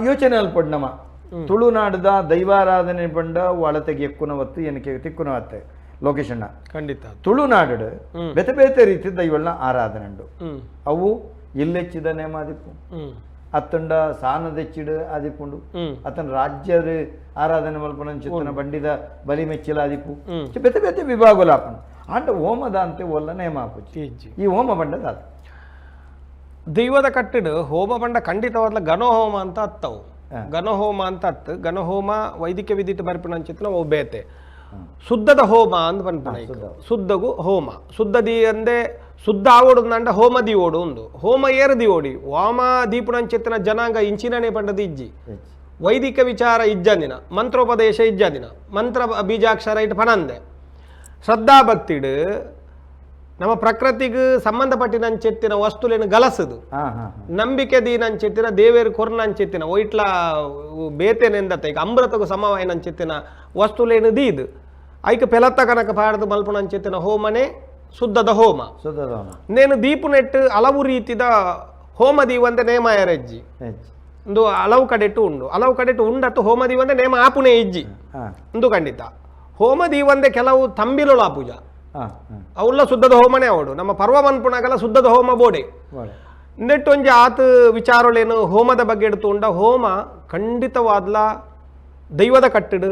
ಯೋಚನೆ ಅಲ್ಪಡ್ನಮ ತುಳುನಾಡದ ದೈವಾರಾಧನೆ ಬಂಡ ಒಳತೆಗೆ ಎಕ್ಕುನವತ್ತು ಏನಕ್ಕೆ ತಿಕ್ಕುನವತ್ತೆ ಲೊಕೇಶನ್ ಖಂಡಿತ ತುಳುನಾಡು ಬೇತೆ ಬೇತೆ ರೀತಿ ದೈವಗಳನ್ನ ಆರಾಧನೆ ಉಂಡು ಅವು ಇಲ್ಲೆಚ್ಚಿದ ನೇಮ ಆದಿಪ್ಪು ಅತ್ತಂಡ ಸಾನದೆಚ್ಚಿಡು ಆದಿಪ್ಪುಂಡು ಅತನ ರಾಜ್ಯದ ಆರಾಧನೆ ಮಲ್ಪನ ಚಿತ್ತನ ಬಂಡಿದ ಬಲಿ ಮೆಚ್ಚಿಲ ಆದಿಪ್ಪು ಬೇತೆ ಬೇತೆ ವಿಭಾಗಗಳು ಆಪಣ ಅಂಡ ಹೋಮದ ಅಂತೆ ಒಲ್ಲ ನೇಮ ಆಪುಚ್ಚಿ ಈ ಹೋಮ ಬಂಡದ ದೈವದ ಕಟ್ಟಿಡು ಹೋಮ ಬಂಡ ಖಂಡಿತವಾದ ಗಣಹೋಮ ಅಂತ ಅತ್ತವು ಗಣಹೋಮ ಅಂತ ಅತ್ತು ಗಣಹೋಮ ವೈದಿಕ ವಿಧಿತ ಬರ್ಪಣ ಚಿತ್ರ ಅವು ಬೇತೆ ಶುದ್ಧದ ಹೋಮ ಅಂತ ಬಂದ್ಪಣ ಶುದ್ಧಗು ಹೋಮ ಶುದ್ಧದಿ ಅಂದೆ ಶುದ್ಧ ಆವೋಡು ಹೋಮದಿ ಓಡು ಒಂದು ಹೋಮ ಏರದಿ ಓಡಿ ವಾಮ ದೀಪುಣಂಚಿತ್ತಿನ ಜನಾಂಗ ಇಂಚಿನನೆ ಪಂಡದ ಇಜ್ಜಿ ವೈದಿಕ ವಿಚಾರ ಇಜ್ಜಂದಿನ ಮಂತ್ರೋಪದೇಶ ಇಜ್ಜಂದಿನ ಮಂತ್ರ ಬೀಜಾಕ್ಷರ ಇಟ್ಟು ಪಣಂದೆ ಶ್ರದ್ಧಾ ಭಕ್ತಿಡು ನಮ್ಮ ಪ್ರಕೃತಿಗೆ ಸಂಬಂಧಪಟ್ಟಿನಂಚೆತ್ತಿನ ವಸ್ತುಲೇನು ಗಲಸದು ನಂಬಿಕೆ ದೀನಂಚೆತ್ತಿನ ದೇವೇರು ಕೊರ್ನಂಚೆತ್ತಿನ ಒಯ್ಟ್ಲ ಬೇತೆನೆಂದತ್ತ ಈಗ ಅಮೃತಗೂ ಸಮವಾಯಿನಂಚೆತ್ತಿನ ವಸ್ತುಲೇನು ದೀದು ಐಕ ಪೆಲತ್ತ ಕನಕ ಪಾಡದು ಮಲ್ಪನಂಚೆತ್ತಿನ ಹೋಮನೆ ಶುದ್ಧದ ಹೋಮ ನೇನು ದೀಪು ನೆಟ್ಟು ಹಲವು ರೀತಿದ ಹೋಮ ದೀವಂದೆ ನೇಮ ಎರಜ್ಜಿ ಒಂದು ಹಲವು ಕಡೆಟ್ಟು ಉಂಡು ಹಲವು ಕಡೆಟ್ಟು ಉಂಡತ್ತು ಹೋಮ ದೀವಂದೆ ನೇಮ ಆಪುನೆ ಇಜ್ಜಿ ಒಂದು ಖಂಡಿತ ಹೋಮ ದೀವಂದೆ ಕೆಲವು ತಂಬಿಲುಳ ಪೂಜ ಅವುಲ್ಲ ಶುದ್ಧದ ಹೋಮನೇ ಅವಡು ನಮ್ಮ ಪರ್ವ ಮನ್ಪುಣಾಗಲ್ಲ ಶುದ್ಧದ ಹೋಮ ಬೋಡೆ ನೆಟ್ಟೊಂಜಿ ಆತ ವಿಚಾರಗಳೇನು ಹೋಮದ ಬಗ್ಗೆ ಎಡ್ತು ಉಂಡ ಹೋಮ ಖಂಡಿತವಾದ್ಲ ದೈವದ ಕಟ್ಟಿಡು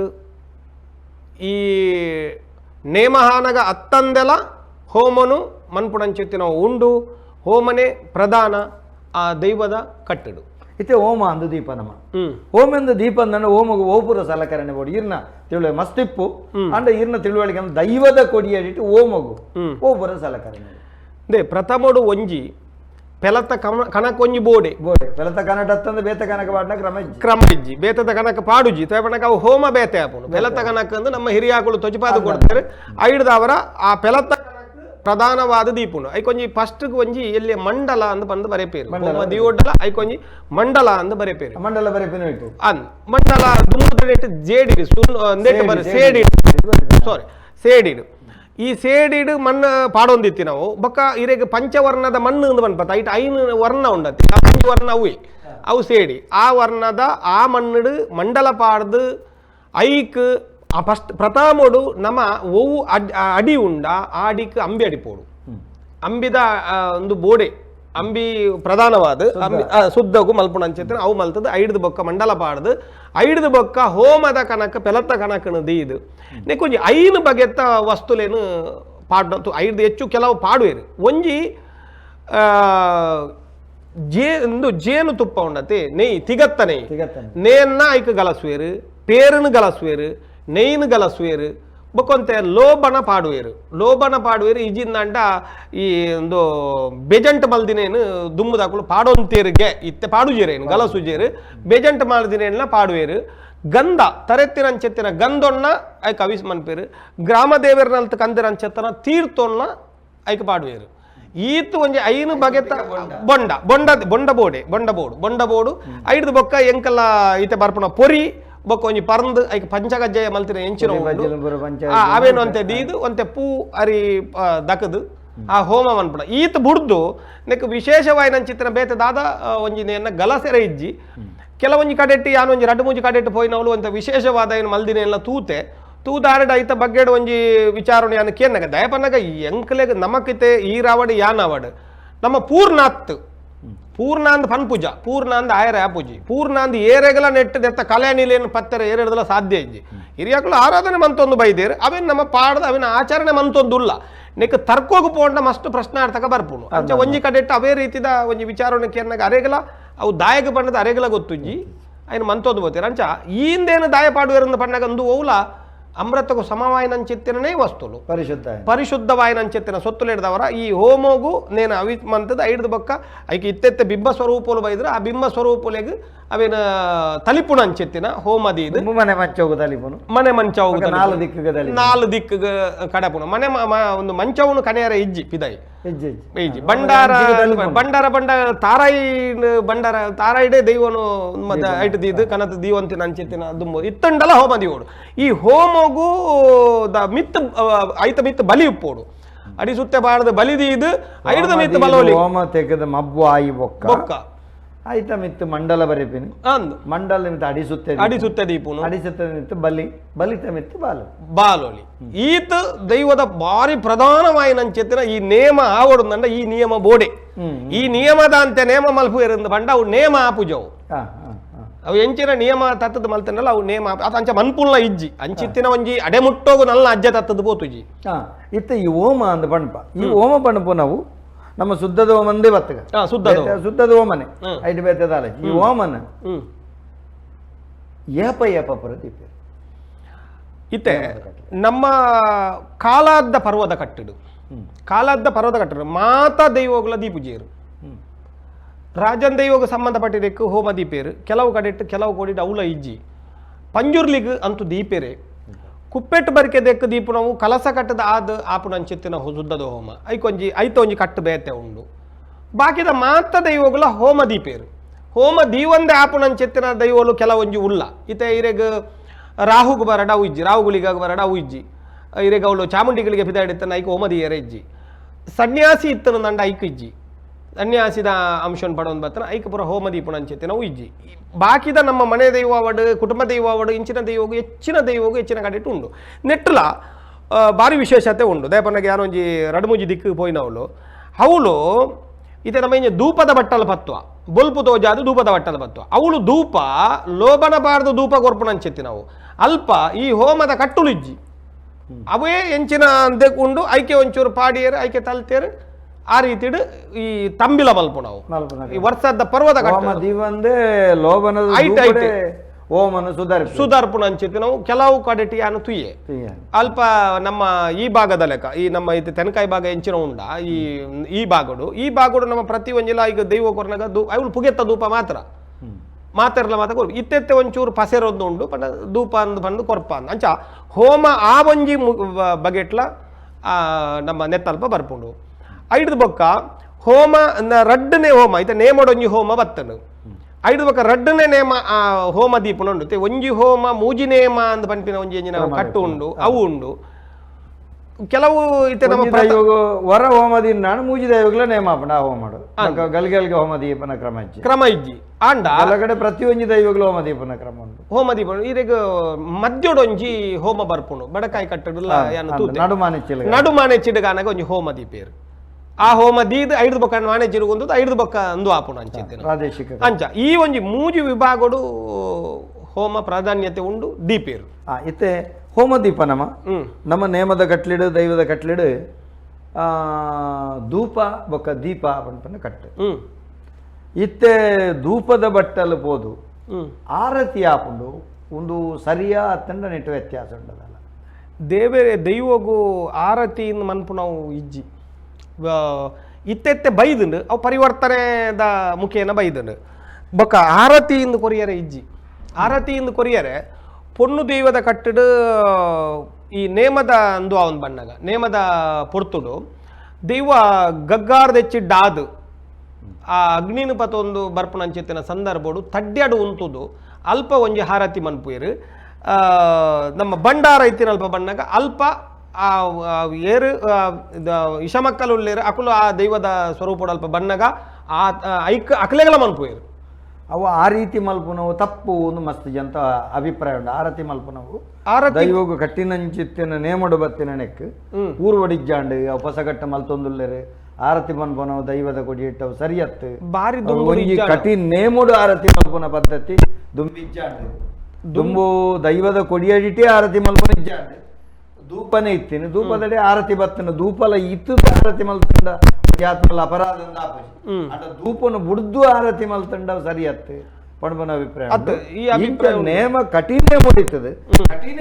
ಈ ನೇಮಹಾನಗ ಅತ್ತಂದೆಲ ಹೋಮನು ಮನ್ಪುಣಂಚಿತ್ತಿನ ಉಂಡು ಹೋಮನೆ ಪ್ರಧಾನ ಆ ದೈವದ ಕಟ್ಟಿಡು ಇತ್ತೆ ಹೋಮ ಅಂದು ದೀಪ ನಮ್ಮ ಹೋಮೆಂದ ದೀಪ ಅಂದ ಹೋಮಗು ಓಪುರ ಸಲಕರಣೆ ಬೋಡಿ ಇರ್ನ ತಿಳುವ ಮಸ್ತಿಪ್ಪು ಅಂಡ ಇರ್ನ ತಿಳುವಳಿಕೆ ದೈವದ ಕೊಡಿಯಾಡಿಟ್ಟು ಹೋಮಗು ಓಪುರ ಸಲಕರಣೆ ದೇ ಪ್ರಥಮಡು ಒಂಜಿ ಪೆಲತ ಕನಕೊಂಜಿ ಬೋಡೆ ಪೆಲತ ಕನಟ ಅತ್ತಂದ ಬೇತ ಕನಕ ಪಾಡ್ನ ಕ್ರಮ ಇಜ್ಜಿ ಬೇತದ ಕನಕ ಪಾಡುಜಿ ತೋಪಣಕ ಅವು ಹೋಮ ಬೇತೆ ಆಪುನು ಪೆಲತ ಕನಕ ಅಂದು ನಮ್ಮ ಹಿರಿಯಾಕುಲು ತೊಜಿಪಾದು ಕೊಡ್ತಾರೆ ಐಡ್ದವರ ಆ ಪೆಲತ ಪ್ರಧಾನವಾದ ದೀಪುನು ಐಕೊಂಜಿ ಫಸ್ಟ್ ಒಂಜಿ ಎಲ್ಲಿ ಮಂಡಲ ಅಂತ ಬಂದು ಬರೆಪೇರು ದಿಯೋಡಲ ಐಕೊಂಜಿ ಮಂಡಲ ಅಂತ ಬರೆಪೇರು ಮಂಡಲ ಬರೆಪೇರು ಇಟ್ಟು ಅನ್ ಮಂಡಲ ದುಮ್ಮುದನೆಟ್ಟು ಜೇಡಿಡು ನೆಟ್ಟು ಬರೆ ಸೇಡಿಡು ಸಾರಿ ಸೇಡಿಡು ಈ ಸೇಡಿಡು ಮಣ್ಣು ಪಾಡೊಂದಿತ್ತಿ ನಾವು ಬೊಕ್ಕ ಇರೆಗೆ ಪಂಚವರ್ಣದ ಮಣ್ಣು ಅಂತ ಬಂದ್ಪತ್ತ ಐಟ್ ಐನು ವರ್ಣ ಉಂಡತ್ತಿ ಆ ಪಂಚ ವರ್ಣ ಅವೇ ಅವು ಸೇಡಿ ಆ ವರ್ಣದ ಆ ಮಣ್ಣಿಡು ಮಂಡಲ ಪಾಡ್ದು ಐಕ್ ಆ ಫಸ್ಟ್ ಪ್ರಥಮೋಡು ನಮ್ಮ ಓವು ಅಡಿ ಉಂಡ ಆ ಅಡಿಕ್ ಅಂಬಿ ಅಡಿಪೋಡು ಅಂಬಿದ ಒಂದು ಬೋಡೆ ಅಂಬಿ ಪ್ರಧಾನವಾದ ಶುದ್ಧಗೂ ಮಲ್ಪುಣ ಅಂಚೆತ್ತಿನ ಅವು ಮಲ್ತದ ಐಡ್ದು ಬೊಕ್ಕ ಮಂಡಲ ಪಾಡ್ದು ಐಡ್ದು ಬೊಕ್ಕ ಹೋಮದ ಕನಕ ಪೆಲತ್ತ ಕನಕನ ದೀದು ನೆಕೊಂಜಿ ಐನು ಬಗೆತ್ತ ವಸ್ತುಲೇನು ಪಾಡ್ನಂತು ಐದು ಹೆಚ್ಚು ಕೆಲವು ಪಾಡುವೇರು ಒಂಜಿ ಜೇನು ತುಪ್ಪ ಉಂಡತೆ ನೆಯ್ ತಿಗತ್ತ ನೆಯ್ ನೇನ್ನ ಐಕ ಗಲಸುವೇರು ಪೇರನು ಗಲಸುವೇರು ನೆಯ್ನು ಗಲಸುವೇರು ಬೊಕ್ಕೊಂತೆ ಲೋಬನ ಪಾಡುವೇರು ಇಜಿಂದಂಡ ಈ ಒಂದು ಬೆಜಂಟ್ ಮಲ್ದಿನೇನು ದುಮ್ಮುದಾಕಲು ಪಾಡೊಂತೇರಿಗೆ ಇತ್ತೆ ಪಾಡುಜೇರೇನು ಗಲಸುಜೇರು ಬೆಜಂಟ್ ಮಲ್ದಿನೇನ ಪಾಡುವೇರು ಗಂಧ ತರೆತ್ತಿನಂಚೆತ್ತಿನ ಗಂಧೊನ್ನ ಐಕ ಅವಿಸ್ ಮನ್ಪೇರು ಗ್ರಾಮ ದೇವರನಲ್ತ ಕಂದಿರಂಚೆತ್ತನ ತೀರ್ಥೊನ್ನ ಐಕ ಪಾಡುವೇರು ಈತು ಒಂಜಿ ಐನು ಬಗೆತ ಬೊಂಡಬೋಡು ಐದು ಬೊಕ್ಕ ಎಂಕಲ್ಲ ಈತೆ ಬರ್ಪುನ ಪೊರಿ ಬೊಕ್ಕ ಒಂಜಿ ಪರಂದು ಐಕ ಪಂಚಗಜ್ಜೆಯ ಮಲ್ತಿನ ಎಂಚಿನ ಅವೇನು ಅಂತೆ ದೀದು ಒಂತೆ ಪೂ ಅರಿ ದಕದು ಆ ಹೋಮ ಮನ್ಪುಣ ಈತ ಬುಡ್ದು ನೆಕ್ ವಿಶೇಷವಾಯಿನಂಚಿತ್ತಿನ ಬೇತೆ ದಾದ ಒಂಜಿ ನೇನ ಗಲಸೆರೆ ಇಜ್ಜಿ ಕೆಲವೊಂಜಿ ಕಡೆಟ್ಟು ಯಾನೊಂಜಿ ರಡ್ಡು ಮೂಜಿ ಕಡೆಟ್ಟು ಪೋಯಿನವಳು ಅಂತ ವಿಶೇಷವಾದ ಏನು ಮಲ್ದಿನ ಎಲ್ಲ ತೂದಾರಡ ಐತ ಬಗ್ಗೆಡು ಒಂಜಿ ವಿಚಾರಣೆ ಯಾನ ಕೇನ್ನಗ ದಯಪನ್ನಗ ಎಂಕಲೆಗ ನಮಕಿತೆ ಈ ರಾವಡು ಯಾನವಡು ನಮ್ಮ ಪೂರ್ಣಾಂದ್ ಪನ್ಪೂಜ ಪೂರ್ಣಾಂದ್ ಆಯರ ಪೂಜಿ ಪೂರ್ಣಾಂದ್ ಏರೆಗಲ ನೆಟ್ಟು ನೆತ್ತ ಕಲ್ಯಾಣಿಲೇನು ಪತ್ತರ ಏರೆಡದಲ್ಲ ಸಾಧ್ಯ ಇಜ್ಜಿ ಹಿರಿಯಾಕಲು ಆರಾಧನೆ ಮಂತೊಂದು ಬೈದೇರು ಅವೇನು ನಮ್ಮ ಪಾಡದ ಅವೇನು ಆಚರಣೆ ಮಂತೊಂದುಲ್ಲ ನೆಕ್ ತರ್ಕೋಗು ಪೋಂಡ ಮಸ್ತ್ ಪ್ರಶ್ನಾರ್ಥಕ ಬರ್ಪುನು ಅಂಚ ಒಂಜಿ ಕಡೆಟ್ಟು ಅವೇ ರೀತಿದ ಒಂಜಿ ವಿಚಾರಣೆ ಕೇರ್ನಾಗ ಅರೆಗಲ ಅವು ದಾಯಕ ಪಂಡದ ಅರೆಗಲ ಗೊತ್ತುಜ್ಜಿ ಅಯ್ನು ಮಂತೊಂದು ಬೋತೀರ ಅಂಚ ಈಂದೇನು ದಾಯ ಪಾಡುವೇರಂದು ಪಂಡಾಗ ಒಂದು ಓಲ ಅಮೃತಗೂ ಸಮವಾಯಿನಂಚಿತ್ತಿನೇ ವಸ್ತುಲು ಪರಿಶುದ್ಧವಾಯಿನಂಚಿತ್ತಿನ ಸೊತ್ತುಲಿಡ್ದವರ ಈ ಹೋಮೋಗು ನೇನು ಅವಿ ಮಂತದ ಐಡ್ದು ಬೊಕ್ಕ ಐಕೆ ಇತ್ತೆತ್ತೆ ಬಿಂಬ ಸ್ವರೂಪಲು ಬೈದ್ರೆ ಆ ಬಿಂಬ ಸ್ವರೂಪಲೆಗ್ ಅವೇನು ತಲಿಪುಣ ಅಂಚಿತ್ತಿನ ಹೋಮದಿ ಮನೆ ಮಂಚವು ತಲಿಪುನು ಮನೆ ಮಂಚವು ನಾಲ್ ದಿಕ್ಕ ಕಡಪುಣ ಮನೆ ಒಂದು ಮಂಚವನು ಕನೆಯರ ಇಜ್ಜಿ ಪಿದಾಯಿ ಇಜ್ಜಿ ಬಂಡಾರ ತಾರಾಯಿಡೆ ದೈವನು ಐಟ್ ದೀದು ಕನತ ದೀವಂತಿನ ಅಂಚಿತ್ತಿನ ದುಂಬು ಇತ್ತಂಡಲ ಹೋಮ ದೀವೋಡು ಈ ಹೋಮಗೂ ಮಿತ್ ಐತ ಮಿತ್ ಬಲಿ ಉಪ್ಪೋಡು ಅಡಿ ಸುತ್ತೆ ಬಾರದು ಬಲಿದೀದು ಐದು ಮಿತ್ ಬಲೋಲಿ ಹೋಮ ತೆಗೆದ ಮಬ್ಬು ಆಯಿ ಬೊಕ್ಕ ಆಯ್ತಾ ಮಿತ್ತು ಮಂಡಲ ಬರೆಪಿನಿ ಅಂದು ಮಂಡಲ ಮಿತ್ತು ಅಡಿಸುತ್ತೆ ದೀಪುನು ಅಡಿಸುತ್ತೆ ಮಿತ್ತು ಬಲಿತ ಮಿತ್ತು ಬಾಲೋಲಿ ಈತ ದೈವದ ಭಾರಿ ಪ್ರಧಾನವಾಯಿನಂಚೆತ್ತಿನ ಈ ನೇಮ ಆವಡುಂದಂಡ ಈ ನಿಯಮ ಬೋಡೆ ಈ ನಿಯಮದ ಅಂತೆ ನೇಮ ಮಲ್ಪು ಇರಿಂದ ಬಂಡ ಅವು ನೇಮ ಆಪುಜವು ಅವು ಎಂಚಿನ ನಿಯಮ ತತ್ತದ ಮಲ್ತನಲ್ಲ ಅವು ನೇಮ ಅದು ಅಂಚ ಮನ್ಪುಲ್ನ ಇಜ್ಜಿ ಅಂಚಿತ್ತಿನ ಒಂಜಿ ಅಡೆಮುಟ್ಟೋಗು ನಲ್ಲ ಅಜ್ಜ ತತ್ತದ ಬೋತುಜಿ ಇತ್ತ ಈ ಓಮ ಅಂದ ಬಣ್ಪ ಈ ಓಮ ಬಣ್ಪು ನಾವು ನಮ್ಮ ಶುದ್ಧದ ಓಮಂದೇ ಬತ್ತಗ ಶುದ್ಧದ ಓಮನೆ ಐದು ಬೇತದಾಲ ಈ ಓಮನ ಏಪ ಪ್ರದೀಪ ಇತ್ತೆ ನಮ್ಮ ಕಾಲಾದ್ದ ಪರ್ವದ ಕಟ್ಟಡು ಮಾತಾ ದೈವಗಳ ದೀಪುಜೇರು ರಾಜನ್ ದೈವಗ ಸಂಬಂಧಪಟ್ಟಿದ್ದಕ್ಕೆ ಹೋಮ ದೀಪೇರು ಕೆಲವು ಕಡೆಟ್ಟು ಕೆಲವು ಕೋಡಿಟ್ಟು ಅವಳ ಇಜ್ಜಿ ಪಂಜುರ್ಲಿಗ್ ಅಂತೂ ದೀಪೇರೆ ಕುಪ್ಪೆಟ್ಟು ಬರಿಕೆ ದೆಕ್ಕ ದೀಪು ನಾವು ಕಲಸ ಕಟ್ಟದ ಆದ ಆಪುನಂಚಿತ್ತಿನ ಶುದ್ಧದ ಹೋಮ ಐಕೊಂಜಿ ಕಟ್ಟು ಬೇತೆ ಉಂಡು ಬಾಕಿದ ಮಾತ ದೈವಗಳ ಹೋಮ ದೀಪೇರು ಹೋಮ ದೀವಂದೆ ಆಪುನಂಚಿತ್ತಿನ ದೈವಗಳು ಕೆಲವೊಂಜಿ ಉಲ್ಲ ಇತ್ತೆ ಇರೆಗ ರಾಹುಗೆ ಬರಡ ಅವು ಇಜ್ಜಿ ರಾಹುಗಳಿಗಾಗ ಬರಡ ಅವು ಇಜ್ಜಿ ಇರೆಗ ಅವಳು ಚಾಮುಂಡಿಗಳಿಗೆ ಬಿದ್ದಾಡಿತ್ತನ ಐಕ ಹೋಮ ದೀಯರ ಇಜ್ಜಿ ಸನ್ಯಾಸಿ ಇತ್ತನ ನಂಡ ಐಕ ಇಜ್ಜಿ ಸನ್ಯಾಸಿದ ಅಂಶವನ್ನು ಪಡೋದು ಬತ್ತನ ಐಕ ಪುರ ಹೋಮ ದೀಪನ ಅಂಚೆತ್ತೆ ನಾವು ಇಜ್ಜಿ ಬಾಕಿದ ನಮ್ಮ ಮನೆ ದೈವ ಅವಡು ಕುಟುಂಬ ದೈವ ಅವಡು ಇಂಚಿನ ದೈವಗೂ ಹೆಚ್ಚಿನ ಕಡೆಟ್ಟು ಉಂಡು ನೆಟ್ಟಲ ಭಾರಿ ವಿಶೇಷತೆ ಉಂಡು ದಯಪನಗೆ ಯಾರೊಂಜಿ ರಡ್ಮುಜಿ ದಿಕ್ಕು ಪೋಯಿನವಳು ಅವಳು ಇತ್ತೆ ನಮ್ಮ ಇಂಜ ಧೂಪದ ಬಟ್ಟಲ ಪತ್ವ ಬೊಲ್ಪು ತೋಜಾದು ಧೂಪದ ಬಟ್ಟಲ ಪತ್ವ ಅವಳು ಧೂಪ ಲೋಬನ ಬಾರ್ದು ಧೂಪ ಕೊರ್ಪುನ ಅಂಚೆತ್ತಿ ನಾವು ಅಲ್ಪ ಈ ಹೋಮದ ಕಟ್ಟುಲು ಇಜ್ಜಿ ಅವೇ ಎಂಚಿನ ಅಂದೆಕೊಂಡು ಐಕೆ ಒಂಚೂರು ಪಾಡಿಯರು ಐಕೆ ತಲ್ತೇರು ಆ ರೀತಿ ಈ ತಂಬಿಲ ಮಲ್ಪು ನಾವು ಈ ವರ್ಷದ ಪರ್ವದ ಓಮನ ಸುಧಾರ್ಪುಣ ಅಂಚಿತ್ತು ನಾವು ಕೆಲವು ಕಡೆಟಿ ಯಾನು ತುಯ್ಯೆ ಅಲ್ಪ ನಮ್ಮ ಈ ಭಾಗದ ಲೆಕ್ಕ ಈ ನಮ್ಮ ಇದು ತೆನಕಾಯಿ ಭಾಗ ಎಂಚಿನ ಉಂಡ ಈ ಭಾಗಡು ನಮ್ಮ ಪ್ರತಿ ಒಂಜಿಲ ಈಗ ದೈವ ಕೊರ್ನಾಗ ಅವಳು ಪುಗೆತ್ತ ಧೂಪ ಮಾತ್ರ ಇತ್ತೆತ್ತೆ ಒಂಚೂರು ಪಸೆರೊಂದು ಉಂಡು ಪಂಡ ಧೂಪ ಅಂದು ಬಂದು ಕೊರ್ಪ ಅಂದ ಅಂಚ ಹೋಮ ಆ ಒಂಜಿ ಬಗೆಟ್ಲ ನಮ್ಮ ನೆತ್ತಲ್ಪ ಬರ್ಪುಂಡು ಐದು ಬೊಕ್ಕ ಹೋಮ ರಡ್ಡನೆ ಹೋಮ ಐತೆ ನೇಮಡೊಂಜಿ ಹೋಮ ಬತ್ತನು ಐದು ಬೊಕ್ಕ ರಡ್ಡನೆ ನೇಮ ಹೋಮ ದೀಪನ ಉಂಡು ಒಂಜಿ ಹೋಮ ಮೂಜಿ ನೇಮ ಅಂದ ಪಂಪಿನ ಒಂಜಿ ಎಂಜಿನ ಕಟ್ಟು ಉಂಡು ಅವು ಉಂಡು ಕೆಲವು ಇತ್ತೆ ನಮ್ಮ ವರ ಹೋಮದಿಂದ ಮೂಜಿ ದೈವಗಳ ನೇಮ ಹೋಮ ಗಲ್ಗೆ ಹೋಮ ದೀಪನ ಕ್ರಮ ಇಜ್ಜಿ ಆಂಡ ಕಡೆ ಪ್ರತಿಯೊಂದು ದೈವಗಳು ಹೋಮ ದೀಪನ ಕ್ರಮ ಉಂಟು ಹೋಮ ದೀಪ ಈಗ ಮಧ್ಯೋಡೊಂಜಿ ಹೋಮ ಬರ್ಪುಂಡು ಬಡಕಾಯಿ ಕಟ್ಟಡ ನಡುಮಾನೆ ಚಿಡಗಾನಾಗ ಒಂಜಿ ಹೋಮ ದೀಪೇರು ಆ ಹೋಮ ದೀದ್ ಐದು ಬೊಕ್ಕ ಮಾನೆ ಚಿರುಗೊಂದು ಐದು ಬೊಕ್ಕ ಅಂದು ಆಪುಣ ಅಂಚೆ ಅಂಚ ಈ ಒಂಜಿ ಮೂಜಿ ವಿಭಾಗಡು ಹೋಮ ಪ್ರಾಧಾನ್ಯತೆ ಉಂಡು ದೀಪೇರು ಇತ್ತೆ ಹೋಮ ದೀಪ ನಮ್ಮ ನೇಮದ ಕಟ್ಲಿಡು ದೈವದ ಕಟ್ಲಿಡು ಧೂಪ ಬೊಕ್ಕ ದೀಪ ಪಂಪನ ಕಟ್ಟು ಇತ್ತೆ ಧೂಪದ ಬಟ್ಟಲು ಪೋದು ಆರತಿ ಆಪುಂಡು ಒಂದು ಸರಿಯಾ ಅತ್ತಂಡ ನೆಟ್ಟು ವ್ಯತ್ಯಾಸ ಉಂಡದಲ್ಲ ದೈವಗೂ ಆರತಿಯಿಂದ ಮನ್ಪು ನಾವು ಇಜ್ಜಿ ಇತ್ತೆತ್ತೆ ಬೈದುಂಡು ಅವು ಪರಿವರ್ತನೆದ ಮುಖೇನ ಬೈದುಂಡು ಬೊಕ್ಕ ಆರತಿಯಿಂದ ಕೊರಿಯರೆ ಇಜ್ಜಿ ಆರತಿಯಿಂದ ಕೊರಿಯರೆ ಪೊನ್ನು ದೈವದ ಕಟ್ಟಡು ಈ ನೇಮದ ಅಂದು ಅವನ್ ಬಣ್ಣಗ ನೇಮದ ಪೊರ್ತುಡು ದೈವ ಗಗ್ಗಾರ್ದೆಚ್ಚಿಡ್ಡಾದು ಆ ಅಗ್ನಿನ ಪತೊಂದು ಬರ್ಪುನಂಚಿತ್ತಿನ ಸಂದರ್ಭಡು ತಡ್ಡ್ಯಾಡು ಉಂತುದು ಅಲ್ಪ ಒಂಜಿ ಹಾರತಿ ಮನ್ಪುಯರು ನಮ್ಮ ಭಂಡಾರ ಇತ್ತಿನ ಅಲ್ಪ ಬಣ್ಣಗ ಅಲ್ಪ ಆ ಏರು ಇಶಮಕ್ಕಲು ಉಳ್ಳೇರು ಅಕುಲು ಆ ದೈವದ ಸ್ವರೂಪಡು ಅಲ್ಪ ಬಣ್ಣಗ ಆ ಅಕಲೆಗಳ ಮನ್ಪುಯರು ಅವು ಆ ರೀತಿ ಮಲ್ಪುನವು ತಪ್ಪು ಒಂದು ಮಸ್ತ್ ಜಂತ ಅಭಿಪ್ರಾಯ ಉಂಟು ಆರತಿ ಮಲ್ಪುನವು ದೈವಗು ಕಟ್ಟಿನಂಚಿತ್ತಿನ ನೇಮಡು ಬತ್ತಿನ ನೆಕ್ ಪೂರ್ವಡಿಜ್ಜಾಂಡು ಅವು ಪಸಗಟ್ಟ ಮಲ್ತೊಂದುಲ್ಲೆರು ಆರತಿ ಮಲ್ಪುನವು ದೈವದ ಕೊಡಿ ಇಟ್ಟವು ಸರಿಯತ್ತು ಬಾರಿ ಕಠಿಣ ನೇಮುಡು ಆರತಿ ಮಲ್ಪುನ ಪದ್ಧತಿ ದುಂಬಿಜ್ಜಾಂಡು ದುಂಬು ದೈವದ ಕೊಡಿಯಡಿಟೇ ಆರತಿ ಮಲ್ಪುನ ಇಜ್ಜಾಂಡು ಧೂಪನೇ ಇತ್ತಿನ ಧೂಪದಡೆ ಆರತಿ ಬತ್ತನ ಧೂಪಲ ಇತ್ತದ ಆರತಿ ಮಲ್ತಂಡ ಆತ್ಮಲ ಅಪರಾಧ ಧೂಪನು ಬುಡ್ದು ಆರತಿ ಮಲ್ತಂಡ ಸರಿಯತ್ತು ಪಣಬನ ಅಭಿಪ್ರಾಯ ನೇಮ ಕಠಿಣ ಮುಡಿತದೆ ಕಠಿಣ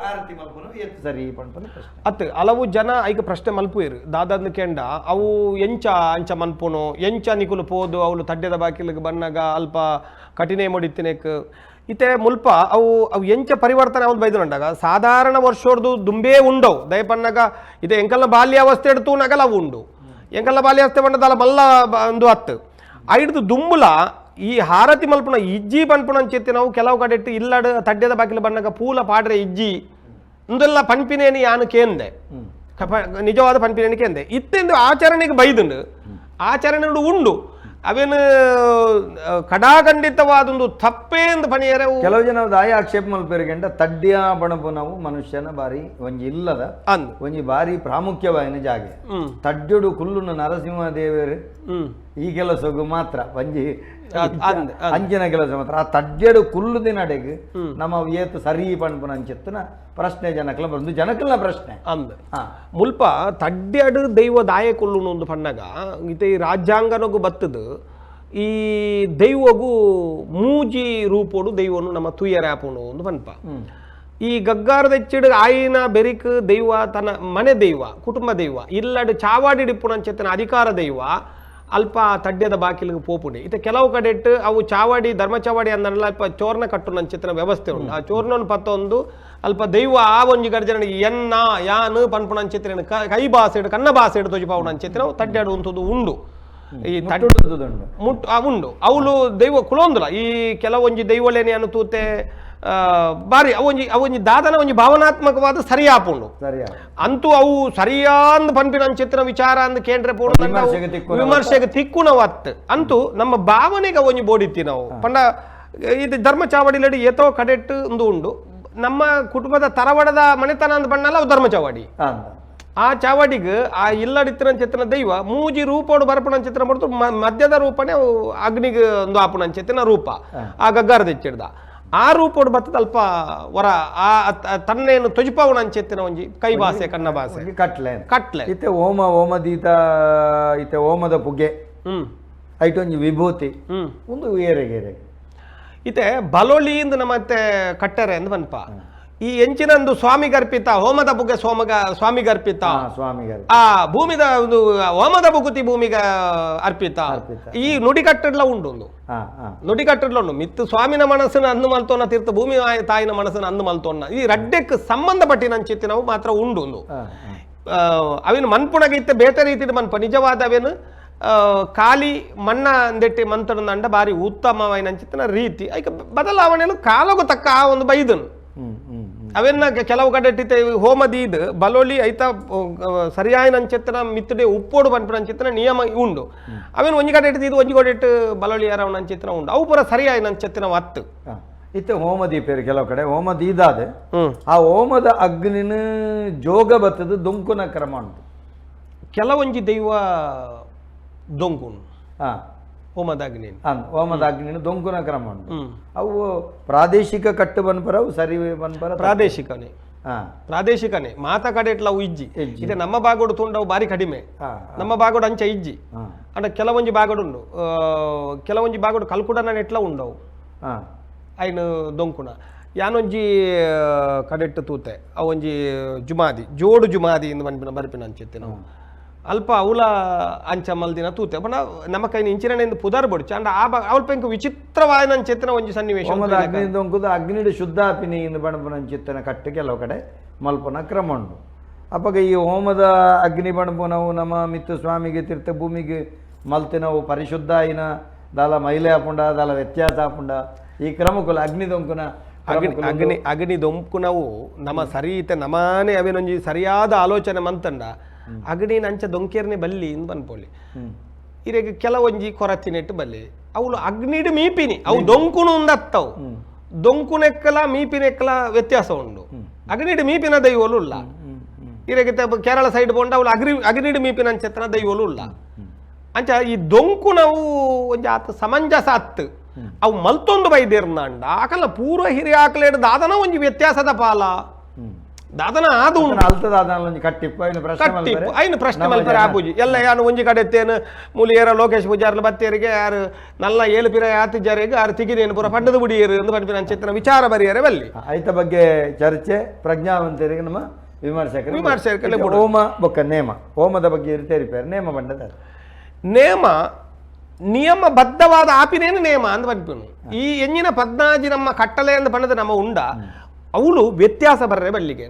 ಆರತಿ ಮಲ್ಪನ ಎತ್ತು ಸರಿ ಪಣಬನ ಪ್ರಶ್ನೆ ಅತ್ತ ಹಲವು ಜನ ಐಕ ಪ್ರಶ್ನೆ ಮಲ್ಪುಯರು ದಾದಾದ ಕೆಂಡ ಅವು ಎಂಚ ಅಂಚ ಮನ್ಪುನು ಎಂಚ ನಿಕುಲು ಪೋದು ಅವಳು ತಡ್ಯದ ಬಾಕಿಲಿಗೆ ಬಣ್ಣಗ ಅಲ್ಪ ಕಠಿಣ ಮುಡಿತಿನೆಕ್ ಇತ್ತೆ ಮುಲ್ಪ ಅವು ಎಂಚ ಪರಿವರ್ತನೆ ಅವ್ನು ಬೈದುಂಡಾಗ ಸಾಧಾರಣ ವರ್ಷೋರ್ದು ದುಂಬೇ ಉಂಡವು ದಯಪನ್ನಗ ಇದು ಎಂಕಲ್ನ ಬಾಲ್ಯಾವಸ್ಥೆ ಎಡ್ತು ನಗಲ ಅವು ಉಂಡು ಎಂಕಲ್ನ ಬಾಲ್ಯಾವಸ್ಥೆ ಬಂಡದಲ್ಲ ಮಲ್ಲ ಒಂದು ಹತ್ತು ಐದು ದುಂಬುಲ ಈ ಹಾರತಿ ಮಲ್ಪುನ ಇಜ್ಜಿ ಪನ್ಪುಣ ಅಂಚೆತ್ತಿ ನಾವು ಕೆಲವು ಕಡೆ ಇಟ್ಟು ಇಲ್ಲಡ್ ತಡ್ಯದ ಬಾಕಿಲು ಬಣ್ಣಗ ಪೂಲ ಪಾಡ್ರೆ ಇಜ್ಜಿ ಒಂದೆಲ್ಲ ಪನ್ಪಿನೇನಿ ಯಾನು ಕೇಂದೆ ನಿಜವಾದ ಪನ್ಪಿನೇನಿ ಕೇಂದೆ ಇತ್ತೆಂದು ಆಚರಣೆಗೆ ಬೈದುಂಡು ಆಚರಣೆ ಉಂಡು ಅವೇನು ಕಡಾಖಂಡಿತವಾದೊಂದು ತಪ್ಪೇ ಅಂತ ಪಣಿಯರೆ ಕೆಲವು ಜನ ದಾಯ ಆಕ್ಷೇಪ ಮಲ್ಪೇರಿಗೆಂಡ ತಡ್ಡಿಯ ಬಣಪು ನಾವು ಮನುಷ್ಯನ ಬಾರಿ ಒಂಜಿ ಇಲ್ಲದ ಅಂದು ಒಂಜಿ ಬಾರಿ ಪ್ರಾಮುಖ್ಯವಾಯಿನ ಜಾಗೆ ತಡ್ಯೊಡು ಕುಲ್ಲುನ ನರಸಿಂಹದೇವರು ಈ ಕೆಲಸಗೂ ಮಾತ್ರ ಒಂಜಿ ಅಂಚಿನ ಕೆಲಸ ಮಾತ್ರ ಆ ತಡ್ಯಡು ಕುಲ್ಲುದಿ ನಡೆಗೆ ನಮ್ಮ ಏತು ಸರಿ ಪಣ್ಪುನ ಅಂಚಿತ್ತನ ಪ್ರಶ್ನೆ ಜನಕಲ ಬಂದು ಜನಕಲ್ನ ಪ್ರಶ್ನೆ ಅಂದ್ ಮುಲ್ಪ ತಡ್ಯಡು ದೈವ ದಾಯ ಕೊಲ್ಲುನು ಒಂದು ಪಣ್ಣಗ ಇತ ಈ ರಾಜ್ಯಾಂಗನಗೂ ಬತ್ತದು ಈ ದೈವಗೂ ಮೂಜಿ ರೂಪೋಡು ದೈವನು ನಮ್ಮ ತುಯ್ಯರ್ಯಾಪುನು ಒಂದು ಪನ್ಪ ಈ ಗಗ್ಗಾರದೆಚ್ಚಿಡು ಆಯಿನ ಬೆರಿಕ್ ದೈವ ತನ್ನ ಮನೆ ದೈವ ಕುಟುಂಬ ದೈವ ಇಲ್ಲಡು ಚಾವಾಡಿ ಡಿಪ್ಪುನಂಚೆತ್ತಿನ ಅಧಿಕಾರ ದೈವ ಅಲ್ಪ ತಡ್ಯದ ಬಾಕಿಲಿಗೆ ಪೋಪುಡಿ ಇತ ಕೆಲವು ಕಡೆ ಇಟ್ಟು ಅವು ಚಾವಾಡಿ ಧರ್ಮ ಚಾವಾಡಿ ಅಂದಲ್ಲ ಅಲ್ಪ ಚೋರ್ನ ಕಟ್ಟು ನಂಚಿತ್ತಿನ ವ್ಯವಸ್ಥೆ ಉಂಟು ಆ ಚೋರ್ನನ್ನು ಪತ್ತೊಂದು ಅಲ್ಪ ದೈವ ಆ ಒಂಜಿ ಗರ್ಜನಿಗೆ ಎನ್ನ ಯಾನು ಪನ್ಪುನಂಚಿತ್ತಿನ ಕೈ ಬಾಸೆಡು ಕನ್ನ ಬಾಸೆಡು ತೊಜಿಪಾವು ನಂಚಿತ್ತಿನ ತಡ್ಯಾಡು ಅಂತದ್ದು ಉಂಡು ಈ ಉಂಡು ಅವಳು ದೈವ ಕುಲೊಂದುಲ ಈ ಕೆಲವೊಂಜಿ ದೈವಲೇನೆ ಅನ್ನು ತೂತೆ ಬಾರಿ ಅವೊಂಜಿ ದಾದನ ಒಂಜಿ ಭಾವನಾತ್ಮಕವಾದ ಸರಿಯಾಪುಂಡು ಅಂತೂ ಅವು ಸರಿಯಾಂದ್ ಪನ್ಪಿನ ಚಿತ್ರ ವಿಚಾರ ಅಂದ್ ಕೇಂದ್ರ ವಿಮರ್ಶೆಗೆ ತಿಕ್ಕುನವತ್ ಅಂತೂ ನಮ್ಮ ಭಾವನೆಗೆ ಒಂಜಿ ಬೋಡಿತ್ತಿ ನಾವು ಪಂಡ ಇದು ಧರ್ಮ ಚಾವಡಿಲಡಿ ಏತೋ ಕಡೆಟ್ ಒಂದು ಉಂಡು ನಮ್ಮ ಕುಟುಂಬದ ತರವಡದ ಮನೆತನ ಅಂದ್ ಬಣ್ಣಲ್ಲ ಅವು ಧರ್ಮ ಚಾವಡಿ ಆ ಚಾವಡಿಗೆ ಆ ಇಲ್ಲಡಿತ್ತಿನ ಚಿತ್ರನ ದೈವ ಮೂಜಿ ರೂಪೋಡು ಬರಪುಣ ಚಿತ್ರ ಮಾಡ್ತು ಮಧ್ಯದ ರೂಪನೇ ಅಗ್ನಿಗೆ ಒಂದು ಆಪುಣ ಚಿತ್ರನ ರೂಪ ಆ ಗಗ್ಗಾರದೆಚ್ಚಿಡ್ದ ಆ ರೂಪೋಡು ಬತ್ತದ ಅಲ್ಪ ವರ ಆ ತನ್ನೇನು ತೊಜಿಪಾವಣ ಅಂಚೆತ್ತಿನ ಒಂಜಿ ಕೈ ಭಾಷೆ ಕನ್ನ ಭಾಷೆ ಕಟ್ಲೆ ಇತ್ತೆ ಓಮದೀತ ಇತ್ತೆ ಓಮದ ಪುಗೆ ಐಟೊಂಜಿ ವಿಭೂತಿ ಒಂದು ಏರೆಗೆ ಇತ್ತೆ ಬಲೋಳಿಯಿಂದ ನಮ್ಮತ್ತೆ ಕಟ್ಟರೆ ಅಂದ್ ಬನ್ಪ ಈ ಎಂಚಿನಂದು ಸ್ವಾಮಿಗರ್ಪಿತ ಹೋಮದ ಬುಗ್ಗೆ ಸ್ವಾಮಿಗರ್ಪಿತ ಆ ಭೂಮಿದ ಒಂದು ಹೋಮದ ಬುಗುತಿ ಭೂಮಿಗ ಅರ್ಪಿತ ಈ ನುಡಿಕಟ್ಟಡ್ಲ ಉಂಡು ಒಂದು ನುಡಿಕಟ್ಟಡ್ಲ ಉಂಡು ಮಿತ್ತು ಸ್ವಾಮಿನ ಮನಸ್ಸನ್ನ ಅಂದು ಮಲ್ತೋನ ತೀರ್ಥ ಭೂಮಿ ತಾಯಿನ ಮನಸ್ಸನ್ನ ಅಂದು ಮಲ್ತೋನ ಈ ರಡ್ಡೆಕ್ ಸಂಬಂಧಪಟ್ಟಿನ ಚಿತ್ತಿನವು ಮಾತ್ರ ಉಂಡು ಒಂದು ಅವೇನು ಮನ್ಪುಣಗಿತ್ತೆ ಬೇತೆ ರೀತಿ ಮನ್ಪ ನಿಜವಾದ ಅವೇನು ಖಾಲಿ ಮಣ್ಣ ಅಂದೆಟ್ಟಿ ಮಂತನಂಡ ಬಾರಿ ಉತ್ತಮವಾಯಿನ ಚಿತ್ತಿನ ರೀತಿ ಐಕ ಬದಲಾವಣೆಲು ಕಾಲಗೂ ತಕ್ಕ ಆ ಒಂದು ಬೈದನು ಅವೆನ್ನ ಕೆಲವು ಕಡೆ ಇಟ್ಟಿತ್ತೆ ಹೋಮದೀದ್ ಬಲೋಲಿ ಐತ ಸರಿಯಾಗಿ ನಂಚೆತ್ತನ ಮಿತ್ತಡೆ ಉಪ್ಪೋಡು ಪನ್ಪು ನಂಚಿತ್ತನ ನಿಯಮ ಉಂಡು ಅವೇನು ಒಂಜಿ ಕಡೆ ಇಟ್ಟಿದ್ದು ಒಂಜಿ ಕಡೆ ಇಟ್ಟು ಬಲೋಲಿ ಯಾರ ನಂಚಿತ್ತನ ಉಂಡು ಅವು ಪೂರ ಸರಿಯಾಗಿ ನಂಚೆತ್ತಿನ ಒತ್ತು ಇತ್ತೆ ಹೋಮದೀಪೇರು ಕೆಲವು ಕಡೆ ಹೋಮದೀದಾದ ಆ ಹೋಮದ ಅಗ್ನಿನ ಜೋಗ ಬತ್ತದ ದೊಂಕುನ ಕ್ರಮ ಉಂಟು ಕೆಲವೊಂಜಿ ದೈವ ದೊಂಕುನು ಹೋಮದ ಅಗ್ನಿ ದೊಂಕುನ ಕ್ರಮ ಉಂಟು ಅವು ಪ್ರಾದೇಶಿಕ ಕಟ್ಟು ಬನ್ಪರ ಅವು ಸರಿ ಬನ್ಪರ ಪ್ರಾದೇಶಿಕನೇ ಮಾತ ಕಡೆ ಇಟ್ಲ ಅವು ಇಜ್ಜಿ ಇದೆ ನಮ್ಮ ಬಾಗೋಡು ತುಂಡವು ಬಾರಿ ಕಡಿಮೆ ನಮ್ಮ ಬಾಗೋಡು ಅಂಚ ಇಜ್ಜಿ ಅಂಡ ಕೆಲವೊಂಜಿ ಬಾಗೋಡು ಉಂಡು ಕೆಲವೊಂಜಿ ಬಾಗೋಡು ಕಲ್ಕುಡನ ಎಟ್ಲ ಉಂಡವು ಐನು ದೊಂಕುನ ಯಾನೊಂಜಿ ಕಡೆಟ್ಟು ತೂತೆ ಅವೊಂಜಿ ಜುಮಾದಿ ಜೋಡು ಜುಮಾದಿ ಇಂದ ಬನ್ಪಿನ ಬರ್ಪಿನ ಅಂಚೆತ್ತೆ ನಾವು ಅಲ್ಪ ಅವಳ ಅಂಚ ಮಲ್ದಿನ ತೂತೆ ಬಣ್ಣ ನಮ್ಮ ಕೈನ ಇಂಚಿನ ಪುದರ್ ಬಡ್ಚ ಅಂಡ ಅವಳ ಪೆಂಕು ವಿಚಿತ್ರವಾದ ಅಂಚೆತ್ತಿನ ಒಂಜಿ ಸನ್ನಿವೇಶ ಅಗ್ನಿಡು ಶುದ್ಧಾಪಿನಿ ಇಂದ ಬಣಪನ ಅಂಚಿತ್ತನ ಕಟ್ಟು ಕೆಲವು ಕಡೆ ಮಲ್ಪನ ಕ್ರಮ ಉಂಟು ಅಪ್ಪಗ ಈ ಹೋಮದ ಅಗ್ನಿ ಬಣಪು ನಾವು ನಮ್ಮ ಮಿತ್ತು ಸ್ವಾಮಿಗೆ ತೀರ್ಥ ಭೂಮಿಗೆ ಮಲ್ತಿ ನಾವು ಪರಿಶುದ್ಧ ಆಯಿನ ದಾಲ ಮೈಲೆ ಹಾಪುಂಡ ದಾಲ ವ್ಯತ್ಯಾಸ ಹಾಪುಂಡ ಈ ಕ್ರಮಕ್ಕಲ್ಲ ಅಗ್ನಿ ದೊಂಕುನ ಅಗ್ನಿ ದೊಂಕುನವು ನಮ್ಮ ಸರಿತೆ ನಮಾನೆ ಅವೇನೊಂಜಿ ಸರಿಯಾದ ಆಲೋಚನೆ ಮಂತಂಡ ಅಗ್ನಿ ನಂಚ ದೊಂಕೇರ್ನೆ ಬಲ್ಲಿ ಇಂದು ಬನ್ಪೊಳ್ಳಿ ಇರೆಗೆ ಕೆಲವೊಂಜಿ ಕೊರತಿನೆಟ್ಟು ಬಲ್ಲಿ ಅವಳು ಅಗ್ನಿಡು ಮೀಪಿನಿ ಅವು ದೊಂಕುನು ಉಂದತ್ತವು ದೊಂಕುನೆಕ್ಕಲ ಮೀಪಿನೆಕ್ಕಲ ವ್ಯತ್ಯಾಸ ಉಂಡು ಅಗ್ನಿಡು ಮೀಪಿನ ದೈವಲು ಇಲ್ಲ ಇರೆಗೆ ಕೇರಳ ಸೈಡ್ ಬಂಡ ಅವಳು ಅಗ್ನಿಡು ಮೀಪಿನ ಅಂಚೆತ್ತನ ದೈವಲು ಇಲ್ಲ ಅಂಚ ಈ ದೊಂಕು ನಾವು ಒಂಜಿ ಆತ ಸಮಂಜಸ ಅತ್ತು ಅವು ಮಲ್ತೊಂದು ಬೈದೇರ್ನಾಂಡ ಆಕಲ್ಲ ಪೂರ್ವ ಹಿರಿಯ ಆಕಲೇಡು ದಾದನ ಒಂಜಿ ವ್ಯತ್ಯಾಸದ ಪಾಲ ದಾದನ ಆದು ಐನು ಪ್ರಶ್ನೆ ಮಲ್ಪರೆ ಆಪುಜಿ ಎಲ್ಲ ಯಾನು ಒಂಜಿ ಕಡೆ ಎತ್ತೇನು ಮೂಲಿಯರ ಲೋಕೇಶ್ ಪೂಜಾರ್ಲ ಬತ್ತೇರಿಗೆ ಯಾರು ನಲ್ಲ ಏಳು ಪಿರ ಆತಿಜಾರಿಗೆ ಯಾರು ತಿಗಿದೇನು ಪೂರ ಪಡ್ಡದ ಬುಡಿಯರು ಎಂದು ಪಂಪಿನ ಅಂಚಿತ್ತಿನ ವಿಚಾರ ಬರಿಯರೆ ಬಲ್ಲಿ ಐತ ಬಗ್ಗೆ ಚರ್ಚೆ ಪ್ರಜ್ಞಾವಂತರಿಗೆ ನಮ್ಮ ವಿಮರ್ಶಕರಿಗೆ ಹೋಮ ಬೊಕ್ಕ ನೇಮ ಹೋಮದ ಬಗ್ಗೆ ಇರ್ತೇರಿಪೇರು ನೇಮ ಬಂಡದ ನೇಮ ನಿಯಮಬದ್ಧವಾದ ಆಪಿನೇನು ನೇಮ ಅಂದ್ ಪನ್ಪಿನು ಈ ಎಂಜಿನ ಪದ್ನಾಜಿ ನಮ್ಮ ಕಟ್ಟಲೆ ಅಂದ್ ಪಂಡದ ನಮ್ಮ ಉಂಡ ಅವಳು ವ್ಯತ್ಯಾಸ ಬರ್ರೆ ಬಲ್ಲಿಗೆ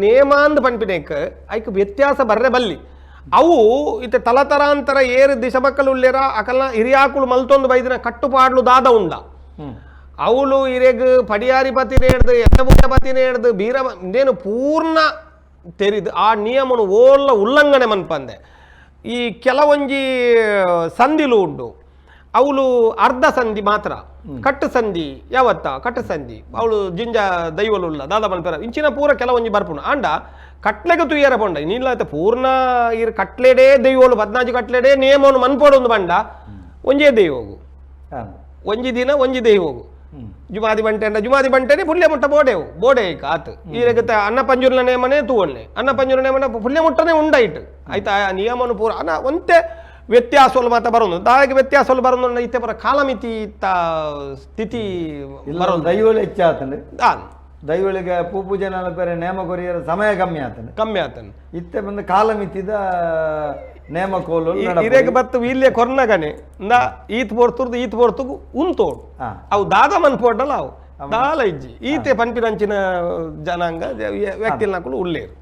ನೇಮ ಅಂದ್ ಪನ್ಪಿನೇಕ ಐಕ್ ವ್ಯತ್ಯಾಸ ಬರ್ರೆ ಬಲ್ಲಿ ಅವು ಇತ್ತೆ ತಲತರಾಂತರ ಏರು ದಿಶ ಮಕ್ಕಳು ಉಳ್ಳೇರ ಅಕಲ್ನ ಹಿರಿಯಾಕುಳು ಮಲ್ತೊಂದು ಬೈದಿನ ಕಟ್ಟುಪಾಡ್ಲು ದಾದ ಉಂಡ ಅವಳು ಇರೆಗ್ ಪಡಿಯಾರಿ ಪತಿನೇ ಹಿಡ್ದು ಎತ್ತಬುಗ್ಗ ಪತಿನೇ ಹಿಡ್ದು ಬೀರ ಇದೇನು ಪೂರ್ಣ ತೆರಿದು ಆ ನಿಯಮನು ಓಲ್ಲ ಉಲ್ಲಂಘನೆ ಮನ್ಪಂದೆ ಈ ಕೆಲವೊಂಜಿ ಸಂಧಿಲು ಉಂಡು ಅವಳು ಅರ್ಧ ಸಂಧಿ ಮಾತ್ರ ಕಟ್ಟು ಸಂಧಿ ಯಾವತ್ತ ಕಟ್ಟು ಸಂಧಿ ಅವಳು ಜಿಂಜ ದೈವಲುಲ್ಲ ದಾದ ಮನ್ಪೆರ ಇಂಚಿನ ಪೂರ ಕೆಲವೊಂಜಿ ಬರ್ಪುಂಡು ಆಂಡ ಕಟ್ಲೆಗೆ ತುಯ್ಯರ ಪೊಂಡ ನೀನ್ಲೈತೆ ಪೂರ್ಣ ಇರ್ ಕಟ್ಲೆಡೇ ದೈವೋಲು 14 ಕಟ್ಲೆಡೇ ನೇಮವನ್ನು ಮನ್ಪೋಡೊಂದು ಬಂಡ ಒಂಜೇ ದೈವೋಗು ಒಂಜಿ ದಿನ ಒಂಜಿ ದೈವೋಗು ಜುಮಾದಿ ಬಂಟೆನೆ ಪುಲ್ಯ ಮುಟ್ಟ ಬೋಡೆ ಆತು ಈಗ ಅನ್ನ ಪಂಜುರ್ನ ನೇಮನೆ ತೂವಣ್ಣೆ ಅನ್ನ ಪಂಜುರ ನೇಮನೆ ಪುಲ್ಯ ಮುಟ್ಟನೆ ಉಂಡಾಯ್ತು ಆಯ್ತಾ ಆ ನಿಯಮನು ಪೂರ ಅನ್ನ ಒಂತೆ ವ್ಯತ್ಯಾಸಗಳು ಮಾತ್ರ ಬರೋದು ದಾಗೆ ವ್ಯತ್ಯಾಸಗಳು ಬರೋದು ಇತ್ತೆ ಪರ ಕಾಲಮಿತಿ ಸ್ಥಿತಿ ಬರೋದು ದೈವಳು ಹೆಚ್ಚಾತಂದ್ರೆ ದೈವಳಿಗೆ ಪೂಜೆ ಬೇರೆ ನೇಮ ಕೊರಿಯರ ಸಮಯ ಕಮ್ಮಿ ಆತನ ಇತ್ತೆ ಬಂದು ಕಾಲಮಿತಿದ ನೇಮ ಕೋಲು ಇರೇಗ ಬತ್ತು ಇಲ್ಲೇ ಕೊರ್ನಗನೆ ಈತ್ ಬೋರ್ತುಗು ಉಂತೋಡು ಅವು ದಾದ ಮನ್ಪೋಡಲ್ಲ ಅವು ದಾಲ ಇಜ್ಜಿ ಈತೆ ಪಂಪಿನಂಚಿನ ಜನಾಂಗ ವ್ಯಕ್ತಿ ನಾಕಲು ಉಳ್ಳೇರು